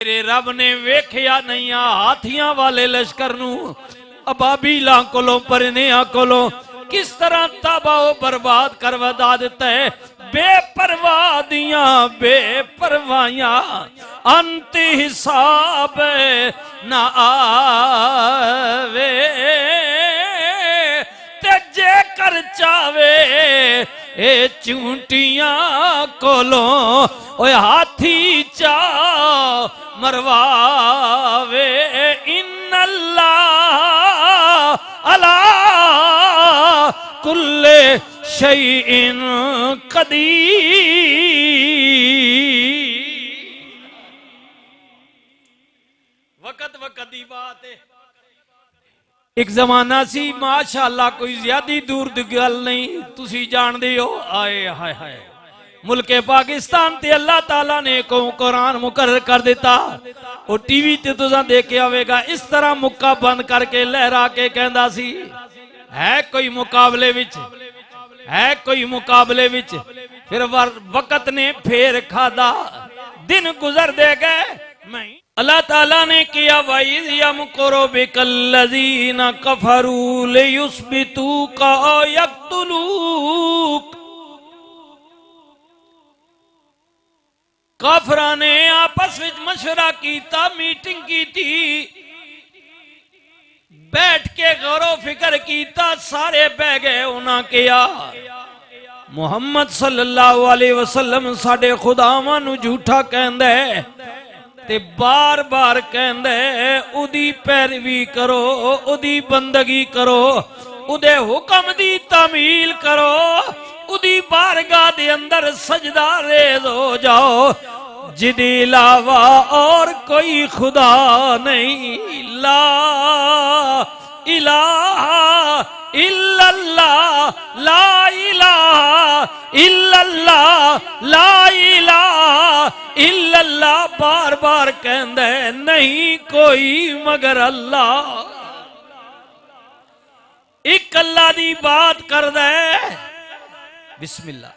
तेरे रब ने वेख्या नहीं हाथियां वाले लश्कर नू अबाबीलां कोलों परनियां कोलों किस तरह तबाह बर्बाद कर वदा दिता है। बेपरवाह दियां बेपरवाहियां अंत हिसाब ना आवे ते जे कर चावे ए चूंटियां कोलों ओए हाथी चा मरवावे। इन्नल्लाह अला कुल्ले शैइन कदीर। वक्त वक्त दी बात है। एक जमाना सी माशाअल्लाह कोई ज्यादा दूर दी गल नहीं तुसी जानदे हो। आए हाय हाय मुल्के पाकिस्तान ते अल्लाह ताला ने को कुरान मुकर्रर कर दिता। और टीवी ते तुसा देखे आवेगा इस तरह मुक्का बंद करके लहरा के कहंदा सी है कोई मुकाबले विच है कोई मुकाबले विच। फिर वक्त ने फेर खादा दिन गुजर दे गए। मैं अल्लाह ताला ने किया वईद यमकुरु बिकल्लज़ीना कफरू लियुस्बितूका औ यक़्तुलूक। काफरा ने आपस में मशवरा कीता मीटिंग की थी बैठ के गौरो फिक्र कीता सारे बह गए। उन्हें किया मुहम्मद सल्लल्लाहु अलैहि वसल्लम साडे खुदावां नू झूठा कहंदा है ते बार बार कहंदा है उदी पैरवी करो उदी बंदगी करो उदे हुक्म दी तामील करो उदी बारगाह दे अंदर सजदा रेज हो जाओ जिदे अलावा और कोई खुदा नहीं। ला इलाहा इल्लल्लाह ला इलाहा इल्लल्लाह ला इलाहा इल्लल्लाह बार बार कहंदा है नहीं कोई मगर अल्लाह। एक अल्लाह दी बात करदा है बिस्मिल्लाह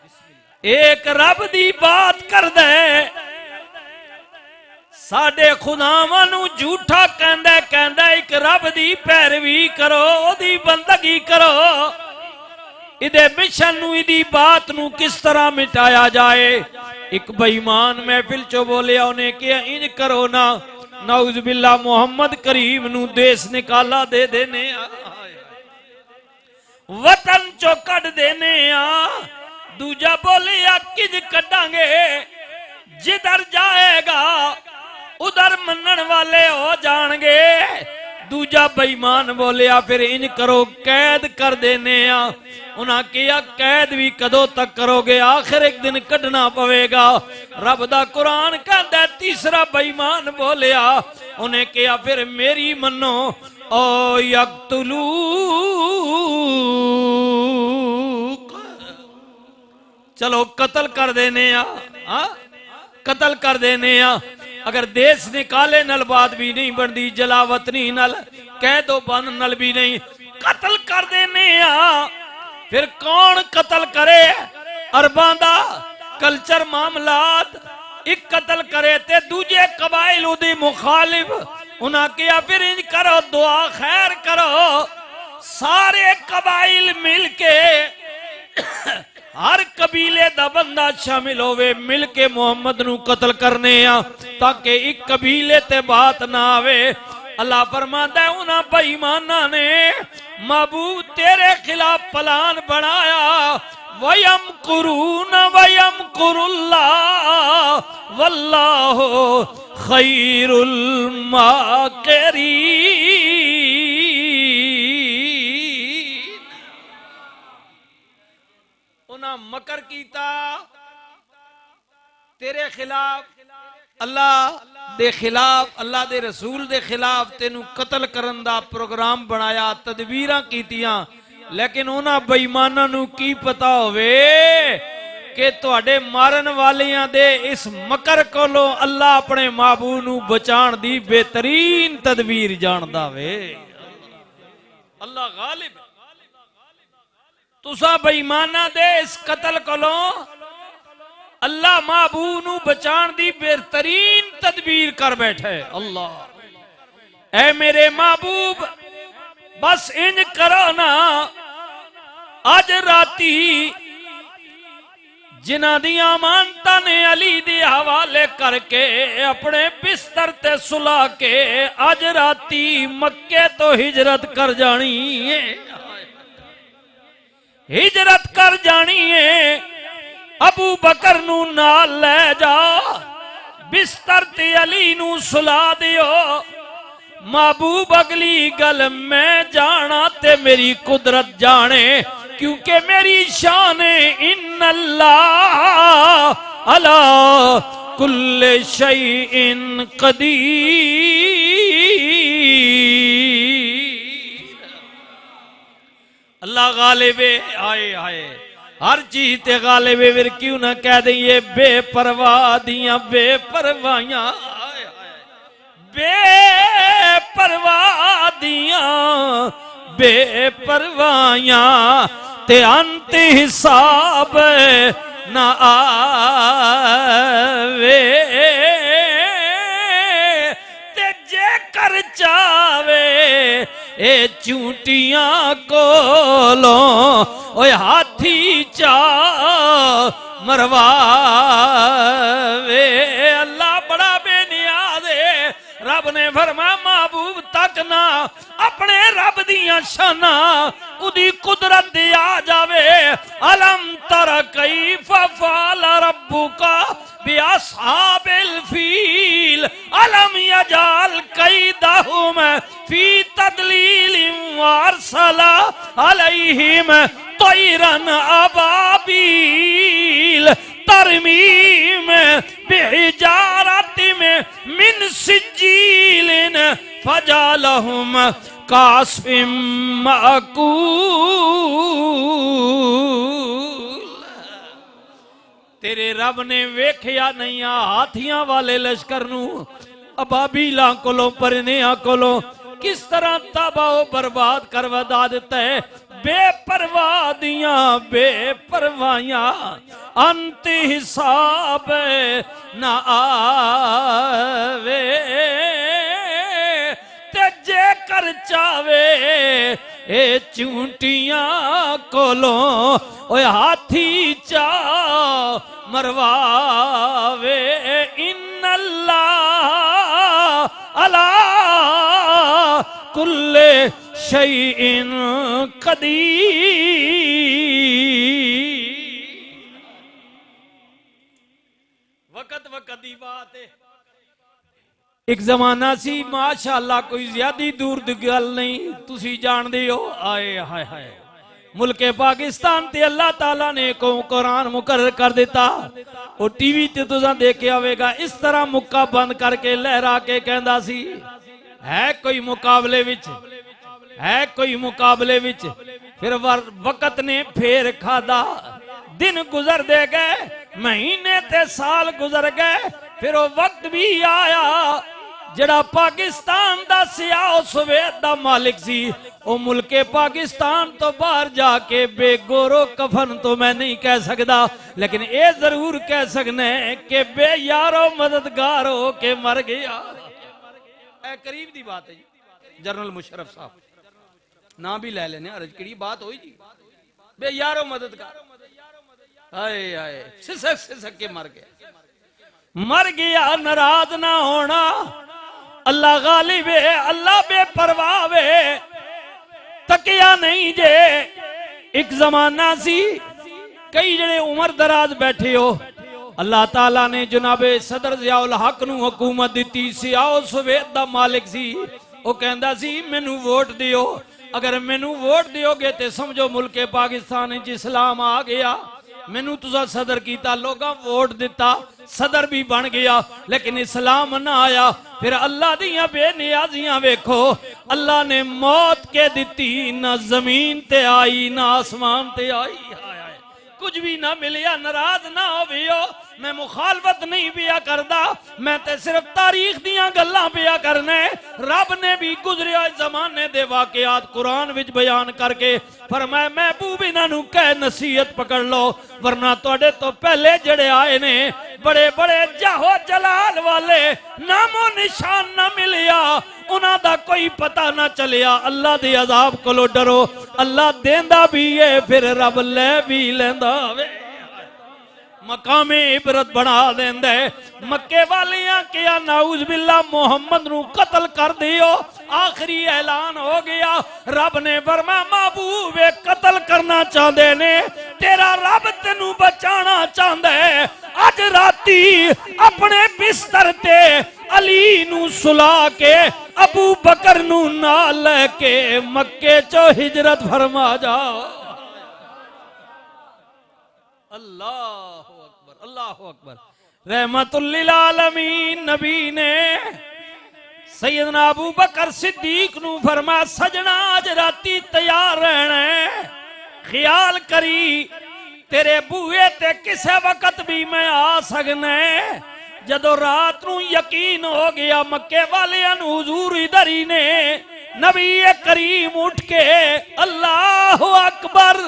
एक रब दी बात करदा है साडे खुदावां नू झूठा कहंदा कहंदा एक रब दी पैरवी करो ओदी बंदगी करो। इदे मिशन नू इदी बात नू किस तरह मिटाया जाए। एक बेईमान महफिल चो बोलिया उन्हें कहा इंज करो ना नाउज़ बिल्लाह मोहम्मद करीम नू देश निकाला दे देने वतन चो कट देने दूजा बोलिया किज कटांगे जिधर जाएगा उधर मनन वाले हो जाएंगे। दूजा बेईमान बोलिया फिर इन करो कैद कर देने उन्हें किया कैद भी कदों तक करोगे आखिर एक दिन कढ़ना पवेगा। रब दा कुरान कहता। तीसरा बेईमान बोलिया उन्हें किया फिर मेरी मनो ओ यक़्तुलू चलो कत्ल कर देने कत्ल कर देने अगर देश निकाले नल बात भी नहीं बनती जलावतनी नल कह दो बंद नल भी नहीं कत्ल कर देने फिर कौन कत्ल करे। अरबां दा कल्चर मामलात एक कत्ल करे ते दूजे कबाइल उदी मुखालिफ उन्हें किया फिर इंज करो दुआ खैर करो सारे कबाइल मिल के हर कबीले दा बंदा शामिल होवे मिल के मुहम्मद नू कत्ल करने ताकि एक कबीले ते बात ना आवे। अल्लाह फरमाता है उन्हां बेईमानां ने महबूब तेरे खिलाफ प्लान बनाया वयमकुरून वयमकुरुल्लाह वल्लाहु खैरुल माकिरीन। उन्हां मकर कीता तेरे खिलाफ अल्लाह दे खिलाफ अल्लाह दे रसूल दे खिलाफ तेनू कत्ल करन दा प्रोग्राम बनाया तदबीरां कीतियां लेकिन उन्हां बेईमानां नू की पता होवे कि तुहाडे मारन वालियां दे इस मकर कोलों अल्लाह अपने महबूब नू बचाण दी बेहतरीन तदबीर जानदा वे। अल्लाह गालिब तुसा बेईमानां दे इस कत्ल कोलों अल्लाह महबूब नू बचाण दी बेहतरीन तदबीर कर बैठे। अल्लाह ऐ मेरे महबूब बस इंज करो ना, अज राती जिन्हां दियां अमानतां ने अली दे हवाले करके अपने बिस्तर ते सुला के अज राती मक्के तो हिजरत कर जानी है, हिजरत कर जानी है। अबू बकर नू नाल ले जा, बिस्तर ते अली नू सुला दियो। महबूब अगली गल मैं जाना ते मेरी कुदरत जाने, क्योंकि मेरी शान इन्नल्लाह अला कुल्ले शैइन कदीर। अल्लाह गालिब आए आए हर चीज ते गालिब, फिर क्यों ना कह दइए बेपरवाह दियां बेपरवाहियां, बेपरवाह दियां बेपरवाहियां ते अंत हिसाब ना आवे, ते जे कर चावे ए चूटियां कोलों ओए हाथी चा मरवावे। अल्लाह बड़ा बेनियाज है। रब ने फरमाया महबूब तक ना अपने रब दियां शाना उदी कुदरत दे आ जावे। अलम तर कैफ फ़अल रब्बुका बिअस्हाबिल फील अलम यजअल कैदहुम फी तदलील वअरसला अलैहिम तैरन अबाबील तरमीम बिहिजारतिम मिन सिज्जीलिन फजालहुम कास्फिम माकूल। तेरे रब ने वेख्या नहीं हाथियां वाले लश्कर नू अबाबीलां कोलों परनियां कोलों किस तरह तबाह बर्बाद कर वदा दिता है। बेपरवाह दियां बेपरवाहियां अंत हिसाब ना आवे, ते जे कर चावे ए चूंटियां कोलों ओए हाथी चा मरवावे। इन्नल्लाह अला कुल्ले शैइन कदीर। वक़्त वक़्त दी बात है। एक जमाना सी माशाअल्लाह कोई ज्यादा दूर दी गल नहीं, तुसी जानदे हो। आए हाय हाय मुल्के पाकिस्तान ते अल्लाह ताला ने को कुरान मुकर्रर कर दिता। वो टीवी ते तुसा देखे आवेगा इस तरह मुक्का बंद करके लहरा के कहंदा सी है कोई मुकाबले विच, है कोई मुकाबले विच। फिर वक़्त ने फेर खादा, दिन गुजर दे गए, महीने ते साल गुजर गए। फिर वो वक्त भी आया जड़ा पाकिस्तान दा सियाओ सवेद दा मालिक सी। वो मुल्के पाकिस्तान तो बाहर जाके बेगोरो कफन तो मैं नहीं कह सकता, लेकिन ये जरूर कह सकने कि बेयारो मददगार हो के मर गया। ए करीब दी बात है जी। जनरल मुशर्रफ साहब ना भी ले लेने अर्ज की बात हो जी। बेयारो मददगार आए आए सिसक सिसक के मर गया, मर गया। नाराज ना होना, अल्लाह गालिब है, अल्लाह बेपरवाह है। तकिया नहीं जे एक जमाना सी कई जने उमर दराज बैठे हो। अल्लाह ताला ने जनाबे सदर ज़ियाउल हक नू हुकूमत दी। सियाओ सवेद दा मालिक सी। वो कहंदा सी मैनू वोट दियो, अगर मैनू वोट दियोगे तो समझो मुल्के पाकिस्तान इस्लाम आ गया। मैनू तुसा सदर किया, लोगों वोट दिता, सदर भी बन गया, लेकिन इस्लाम ना आया। फिर अल्लाह दियां बेनियाजियां वेखो, अल्लाह ने मौत के दिती, ना जमीन ते आई ना आसमान ते आई। कुछ भी ना मिलिया नाराज ना होवियो मैं मुखालफत नहीं पिया करदा मैं ते सिर्फ तारीख दियां गल्लां पिया करने रब ने भी गुजरे जमाने दे वाकयात कुरान विच बयान करके फरमाया महबूब इन्हां नूं कह नसीहत पकड़ लो वरना तुहाडे तो पहले जड़े आए ने बड़े बड़े जाहो जलाल वाले नामो निशान ना मिलिया उन्हां दा कोई पता ना चलिया अल्लाह दे अजाब कोलो डरो अल्लाह देंदा भी है फिर रब ले भी लेंदा वे मकामे इबरत बना देंदे मक्के वालियां किया नाउज बिल्ला मोहम्मद नू कत्ल कर दियो आखिरी ऐलान हो गया रब ने फरमाया महबूब कत्ल करना चाहते ने तेरा रब तेनू बचाना चाहता है अज राती अपने बिस्तर ते अली नू सुला के अबू बकर नू नाल लेके मक्के चो हिजरत फरमा जाओ अल्लाह अकबर रहमतुल लिल आलमीन नबी ने सैयदना अबू बकर सिद्दीक नू फरमाया सजना आज राती तैयार रहना ख्याल करी तेरे बूहे ते किसे वक्त भी मैं आ सकना जदों रात नू यकीन हो गया मक्के वालियां नू हुजूर इधर ही ने नबी करीम उठ के अल्लाह अकबर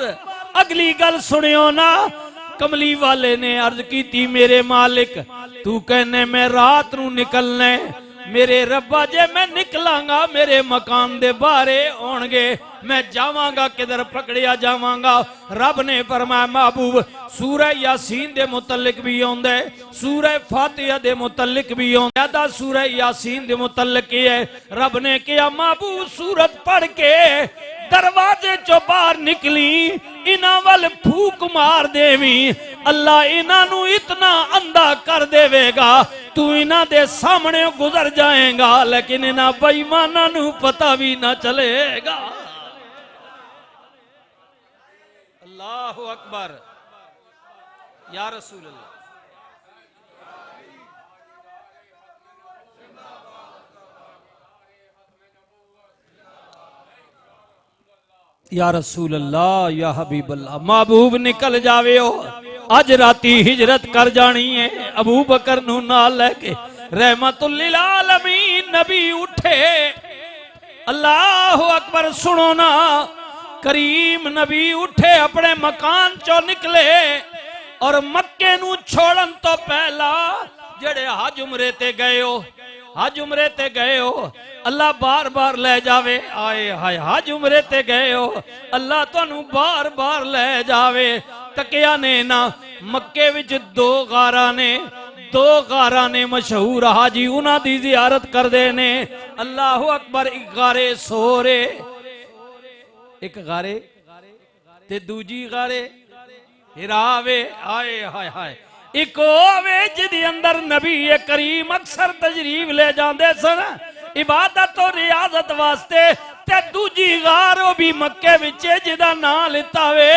अगली गल सुनियो ना कमली वाले ने अर्ज की थी मेरे मालिक तू कहने मैं रात नू निकलने मेरे रब्बा जे मैं निकलांगा मेरे मकान दे बारे होंगे मैं जावांगा किधर पकड़िया जावांगा रब ने फरमाया महबूब सूरह यासीन दे मुतल्लिक भी आंदा है सूरह फातिहा दे मुतल्लिक भी आंदा है सूरह यासीन दे मुतल्लिक है रब ने कहा महबूब सूरत पढ़ के दरवाजे चो बाहर निकली इना वल फूक मार देवी अल्लाह इना नू इतना अंधा कर देवेगा तू इना दे सामने गुजर जाएगा लेकिन इना बेईमाना नू पता भी ना चलेगा अल्लाहु अकबर या रसूल अल्लाह या रसूल अल्लाह या हबीब अल्लाह महबूब निकल जावे हो अज राती हिजरत कर जानी है अबू बकर नू नाल लेके रहमतुल लिल आलमीन नबी उठे अल्लाह अकबर सुनो ना करीम नबी उठे अपने मकान चो निकले और मक्के नू छोड़न तो पहला जेड़े हज उमरे ते गए हो हज उमरे ते गए हो अल्लाह बार बार ले जावे आए हाय हज उमरे ते गए हो अल्लाह तुहानू बार बार ले जावे तकिया ने ना मक्के विच दो गारा ने मशहूर हाजी उन्हां दी जियारत करदे ने अल्लाह अकबर एक गारे सोरे एक गारे ते दूजी गारे हिरावे आए हाय हाय एक होवे जिदे अंदर नबी करीम अक्सर तजरीब ले जाते सन इबादत और रियाजत वास्ते ते दूजी गार भी मक्के विच जिदा नाम लिता वे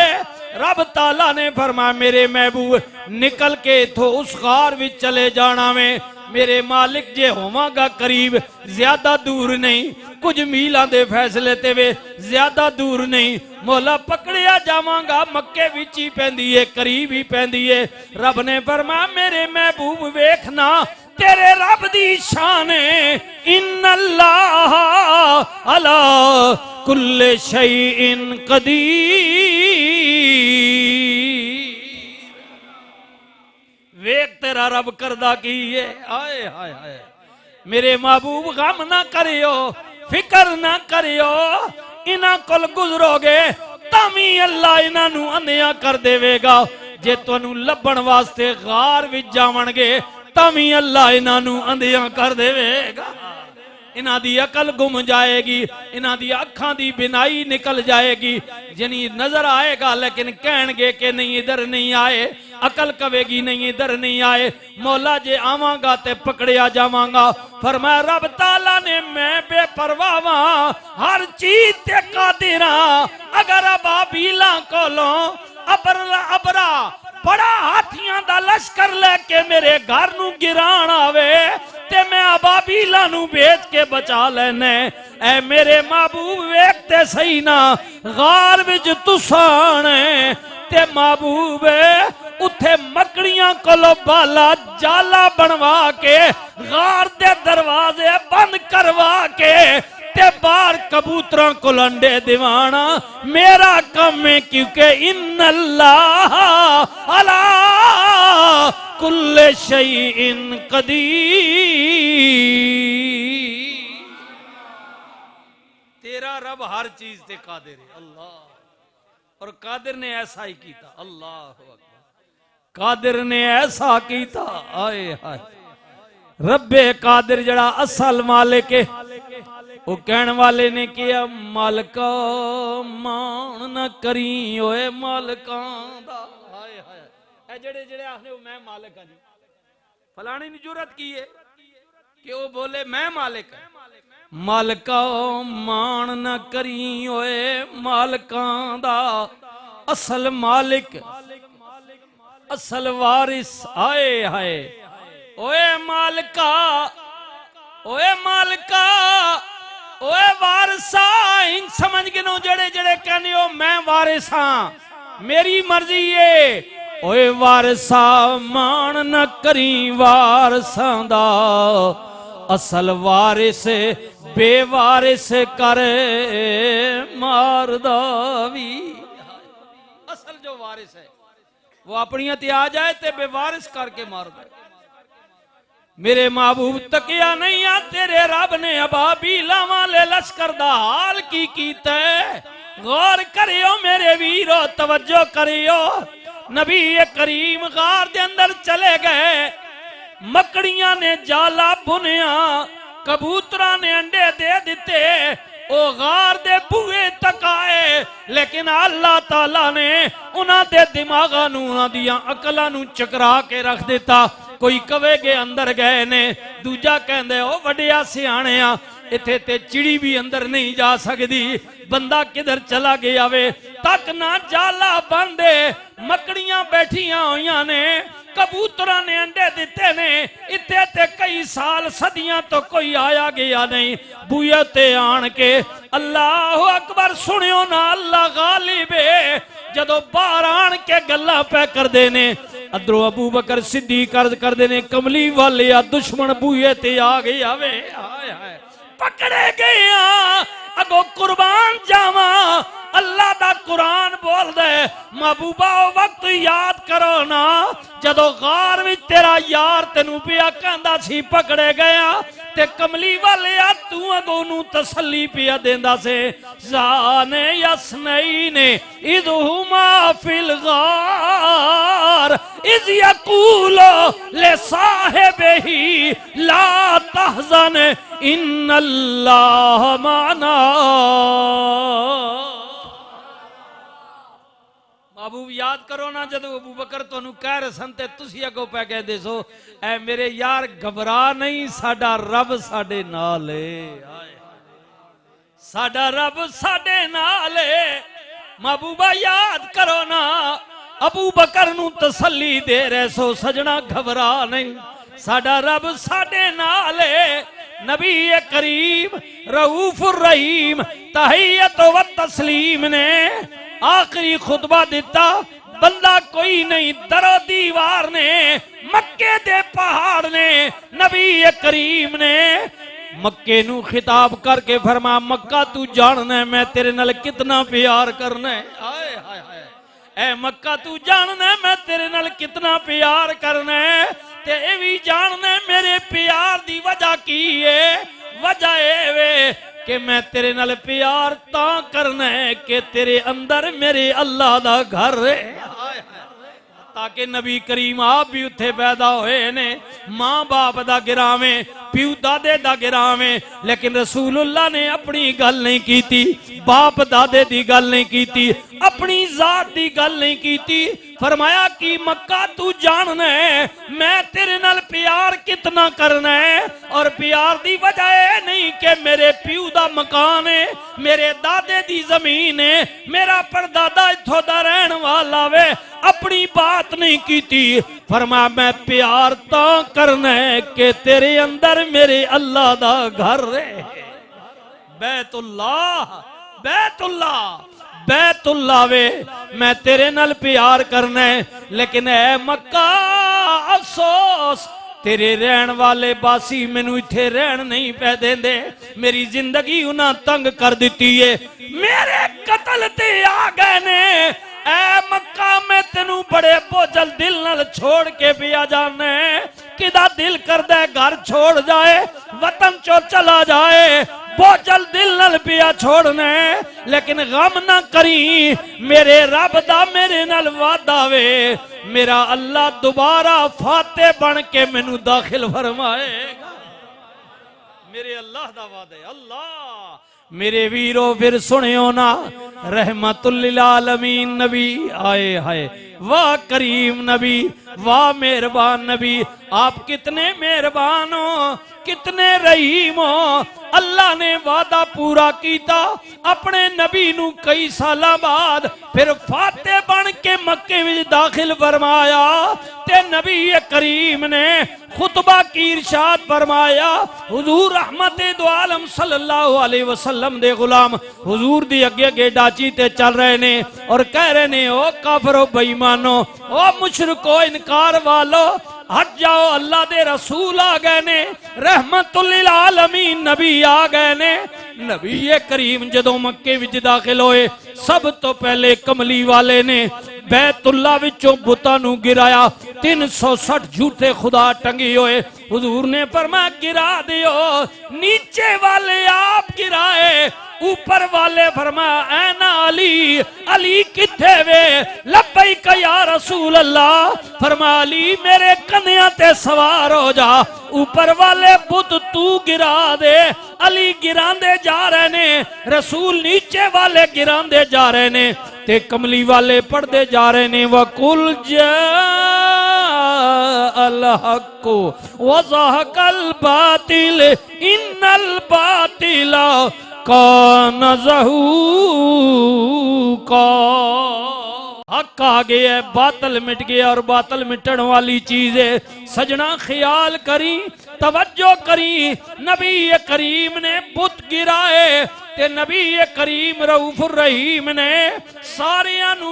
रब ताला ने फरमाया मेरे महबूब निकल के इथों उस गार विच चले जाना वे मेरे मालिक जे होवांगा करीब ज्यादा दूर नहीं कुछ मीलों दे फैसले ते वे ज्यादा दूर नहीं मौला पकड़िया जावांगा मक्के विच ही पैंदी है करीब ही पैंदी है रब ने फरमाया मेरे महबूब वेखना तेरे रब दी शान इन्नल्लाह अला कुल्ले शैइन कदीर वेख तेरा रब करदा की है आए हाय हाय मेरे महबूब गम ना करियो फिकर ना करियो इन्हां कोल गुजरोगे तामी अल्लाह इन्हां नू अंधिया कर देवेगा जे तुहानू लभण वास्ते गार विच जावणगे तामी अल्लाह इन्हां नू अंधिया कर देवेगा इन्हां दी अकल गुम जाएगी इन्हां दी अखां दी बिनाई निकल जाएगी जिनी नजर आएगा लेकिन कहणगे कि नहीं इधर नहीं आए अकल कवेगी नहीं इधर नहीं आए मौला जे आवांगा ते पकड़िया जावांगा फरमाया रब ताला ने मैं बेपरवाह हर चीज ते कादिर अगर अबाबीला कोलों अबरा बड़ा हाथियां दा लश्कर लेके मेरे घर नू गिरान आवे ते मैं अबाबीला नू भेज के बचा लेने ऐ मेरे महबूब वेखते सही ना गार विच तुसां ते महबूब उथे मकड़ियां कोलो बाला जाला बनवा के गार दे दरवाजे बंद करवा के ते बाहर कबूतरों को अंडे दिवाना मेरा काम है, क्योंकि इन्नल्लाह अला कुल्ले शैइन कदीर। तेरा रब हर चीज से कादिर है अल्लाह, और कादिर ने ऐसा ही किया। अल्लाह अकबर, कादिर ने ऐसा किया। आए हाय रब्बे कादिर जड़ा असल मालिक है, वो कहने वाले ने किया मालका मान न करी ओए मालका दा। हाय हाय ए जेड़े जेड़े आखने मैं मालिक हां जी, फलानी ने जुरत की है कि वो बोले मैं मालिक है। मालका मान न करी ओए मालका दा, असल मालिक असल वारिस। आए हाय ओए मालका ओए मालका ओए वारसा, इन समझ गिनो जेड़े जेड़े कहने हो मैं वारिस हां मेरी मर्जी है। ओए वारसा मान न करी वारसां दा, असल वारिस बेवारिस कर मारदा भी। असल जो वारिस है वो अपनी ते आ जाए ते बेवारिस करके मार दे। मेरे महबूब तकिया नहीं आ तेरे रब ने अबाबीला वाले लश्कर दा हाल की कीता है। गौर करियो मेरे वीरो, तवज्जो करियो। नबी करीम गार दे अंदर चले गए, मकड़ियां ने जाला बुनिया, कबूतरा ने अंडे दे दिते, ओ गार दे बूहे तक आए, लेकिन अल्लाह ताला ने उन्होंने दिमागा नू उन्हां दियां अकलां नू चकरा के रख दिता। कोई कवे के अंदर गए ने, दूजा कहंदे ओ वड्डिया सियाणे आ इथे ते चिड़ी भी अंदर नहीं जा सकती, बंदा किधर चला गया वे तक ना जाला बंदे। मकड़ियां बैठियां होइयां ने, कबूतरा ने अंडे दिते ने, इत्ते ते कई साल सदियां तो कोई आया गया नहीं। बूहे ते आन के अल्लाह अकबर सुनियो ना अल्लाह गालिब है। जदों बाहर आन के गल्लां पै करदे ने, अदरों अबू बकर सिद्दीक करदे ने कमली वाले आ दुश्मन बूहे ते आ गया वे। हाय हाय पकड़े गए अगो कुर्बान जावा। अल्लाह दा कुरान बोल दे महबूबा ओ वक्त याद करो ना जदों गार विच तेरा यार तेनू पिया कहंदा सी पकड़े गया ते कमली वाले आ तू अगो नू तसल्ली पिया देंदा से। जाने यसनई ने इदहुमा फिल गार इज यकूलो ले साहिबही ला तहज़न इन्नल्लाह माना। महबूब याद करो ना जदों अबू बकर तुहानू कह रहे सन ते तुसी अगों पै गए दसो ऐ मेरे यार घबरा नहीं, साडा रब साडे नाल है, साडा रब साडे नाल है। महबूबा याद करो ना अबू बकर नू तसल्ली दे रहे सो सजना घबरा नहीं, साडा रब साडे नाल है। नबी करीम रऊफुर रहीम तहियत व तस्लीम ने आखिरी खुतबा दिता, बंदा कोई नहीं, दरो दीवार ने, मक्के दे पहाड़ ने, नबी करीम ने मक्के नू खिताब करके फरमा मक्का तू जानना है मैं तेरे नाल कितना प्यार करना है। हाय हाय हाय ऐ मक्का तू जानना है मैं तेरे नाल कितना प्यार करना है, ते ए भी जानना है मेरे प्यार दी वजह की है। वजह ए वे कि मैं तेरे नाल प्यार ता करना है कि तेरे अंदर मेरे अल्लाह दा घर है। ताकि नबी करीम आप भी उत्थे पैदा होए ने, मां बाप दा गिरावे, प्यू दादे दा गिरावे, लेकिन रसूलुल्लाह ने अपनी गल नहीं कीती, बाप दादे दी गल नहीं कीती, अपनी जात दी गल नहीं कीती। फरमाया कि मक्का तू जानना है मैं तेरे नाल प्यार कितना करना है, और प्यार दी वजह है नहीं कि मेरे प्यू दा मकान है, मेरे दादे दी जमीन है, मेरा परदादा इथों दा रहन वाला वे, अपनी बात नहीं कीती। फरमाया मैं प्यार ता करना है कि तेरे अंदर मेरे अल्लाह दा घर है। बैतुल्लाह बैतुल्ला बैतुल्ला वे मैं तेरे नाल प्यार करना है, लेकिन है मक्का अफसोस तेरे रहन वाले बासी मैनू इत्थे रहन नहीं पै देंदे, मेरी जिंदगी उन्हां तंग कर दिती है, मेरे कतल ते आ गए ने। ऐ मक्का मैं तेनू बड़े बोझल दिल नाल छोड़ के भी आ जाना है, किदा दिल करदा है घर छोड़ जाए, वतन चो चला जाए, बोझल दिल नाल पिया छोड़ने, लेकिन गम ना करी मेरे रब दा मेरे नाल वादा वे, मेरा अल्लाह दोबारा फाते बन के मैनू दाखिल फरमाएगा, मेरे अल्लाह दा वादा है। अल्लाह मेरे वीरो फिर सुनियो ना, रहमतुल लिल आलमीन नबी आए हाय, वाह करीम नबी, वाह मेहरबान नबी, आप कितने मेहरबान हो, कितने रहीम हो। अल्लाह ने वादा पूरा किया, अपने नबी नू कई साल बाद फिर फाते बन के मक्के विच दाखिल फरमाया, ते नबी करीम ने खुतबा की इरशाद फरमाया, हुजूर रहमत दो आलम सल्लल्लाहु अलैहि वसल्लम दे गुलाम हुजूर दी अगे अगे डाची ते चल रहे ने और कह रहे ने, ओ काफरो बेईमानो, ओ मुशरिको इनकार वालो, हट जाओ, अल्लाह दे रसूल आ गए ने, रहमतुल लिल आलमीन नबी आ गए ने। नबी करीम जदों मक्के विच दाखिल होए, सब तो पहले कमली वाले ने बैतुल्ला विचों बुतां नू गिराया, 360 झूठे खुदा टंगे हुए, हुजूर ने फरमाया गिरा दियो, नीचे वाले आप गिराए, ऊपर वाले फरमाया ऐ ना अली, अली किथे वे, लब्बैक या रसूल अल्लाह, फरमाया अली मेरे कन्या ते सवार हो जा, ऊपर वाले बुत तू गिरा दे, अली गिरांदे जा रहे ने, रसूल नीचे वाले गिरांदे जा रहे ने, ते कमली वाले पढ़ते जा रहे ने, वकुल अल हक व ज़हकल बातिल इन्नल बातिला कान ज़हूका। हक आ गया, बातल मिट गया, और बातल मिटन वाली चीज है। सजना ख्याल करी, तवज्जो करी, नबी करीम ने बुत गिराए, ते नबी करीम रऊफुर रहीम ने सारियां नू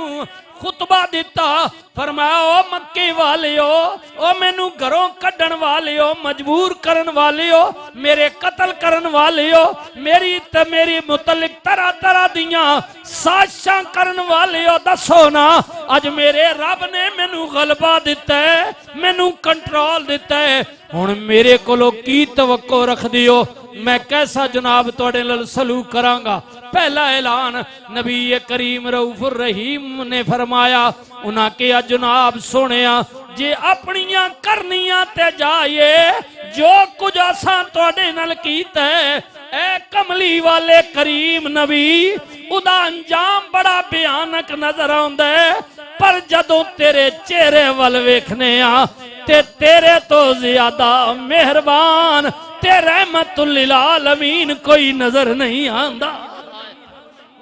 खुतबा दिता, फरमाया ओ मक्के वालियो, ओ मैनू घरों कड्डण वालियो, मजबूर करन वालियो, मेरे कतल करन वालियो, मेरी मुतलिक तरह तरह दियां साजिशां करन वालियो, दसो ना अज मेरे रब ने मैनू गलबा दिता है, मैनू कंट्रोल दिता है, हुण मेरे कोलों की तवक्को रख दियो, मैं कैसा जनाब तुहाडे नाल सलूक करांगा। पहला ऐलान नबी करीम रऊफुर रहीम ने फरमाया, उन्हां के जनाब सोनिया जे अपनियां करनियां ते जाइए, जो कुछ असां तुहाडे नाल कीता है, ए कमली वाले करीम नबी, उदा अंजाम बड़ा भयानक नजर आउंदा है, पर जदों तेरे चेहरे वल वेखने आ ते तेरे तो ज्यादा मेहरबान ते रहमतुल लिल आलमीन कोई नजर नहीं आंदा।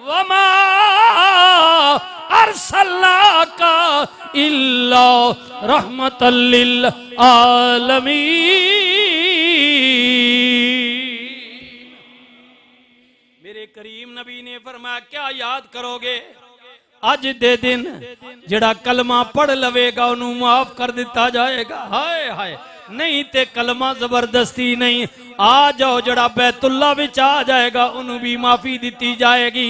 वमा अरसलनाका इल्ला रहमतल लिल आलमीन। मेरे करीम नबी ने फरमाया क्या याद करोगे, अज दे दिन जड़ा कलमा पढ़ लवेगा उन्होंने माफ कर दिता जाएगा। हाय हाय, नहीं ते कलमा जबरदस्ती नहीं, आ जाओ जड़ा बैतुल्ला विच आ जाएगा उन्होंने भी माफी दी जाएगी।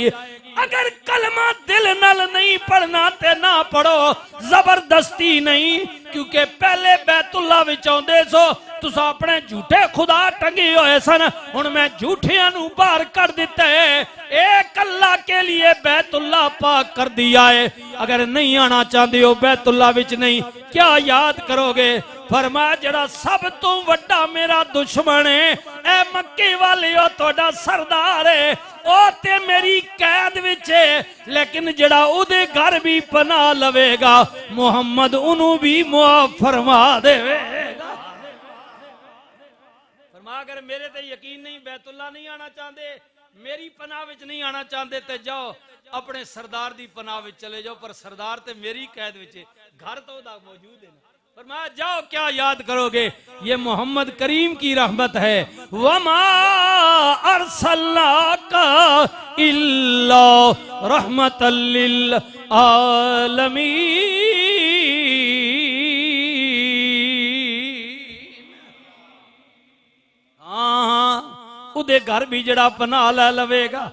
अगर कलमा दिल नाल नहीं पढ़ना ते ना पढ़ो, जबरदस्ती नहीं, क्योंकि पहले बैतुल्ला विच आउंदे सो तुसा अपने झूठे खुदा टंगे हुए सन, हुण मैं झूठियां नू बाहर कर दिता है, एक अल्लाह के लिए बैतुल्ला पाक कर दिया है। अगर नहीं आना चाहते हो बैतुल्ला विच नहीं, क्या याद करोगे? फरमाया जड़ा सब तो वड्डा मेरा दुश्मन है ए मक्के वाले ओ तोड़ा सरदार है, ओ ते मेरी कैद विच है, लेकिन जड़ा उदे घर भी पनाह लवेगा मुहम्मद उन्हों भी मुआफ फरमा देवेगा। फरमा अगर मेरे ते यकीन नहीं, बैतुल्ला नहीं आना चाहते, मेरी पनाह विच नहीं आना चाहते, ते जाओ अपने सरदार दी पनाह विच चले जाओ, पर सरदार ते मेरी कैद विच है, घर तो उदा मौजूद है। फरमाया जाओ क्या याद करोगे, ये मोहम्मद करीम की रहमत है। वमा अरसलनाका इल्ला रहमतल लिल आलमीन। उदे घर भी जड़ा पनाह लै लवेगा,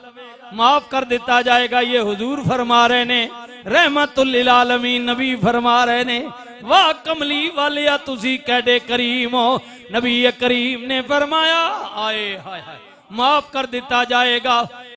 माफ कर दिता जाएगा। ये हुजूर फरमा रहे ने, रहमतुल लिल आलमीन नबी फरमा रहे ने। वाह कमली वाले तुसी कैडे करीम हो। नबी करीम ने फरमाया आए हाय हाय माफ कर दिता जाएगा।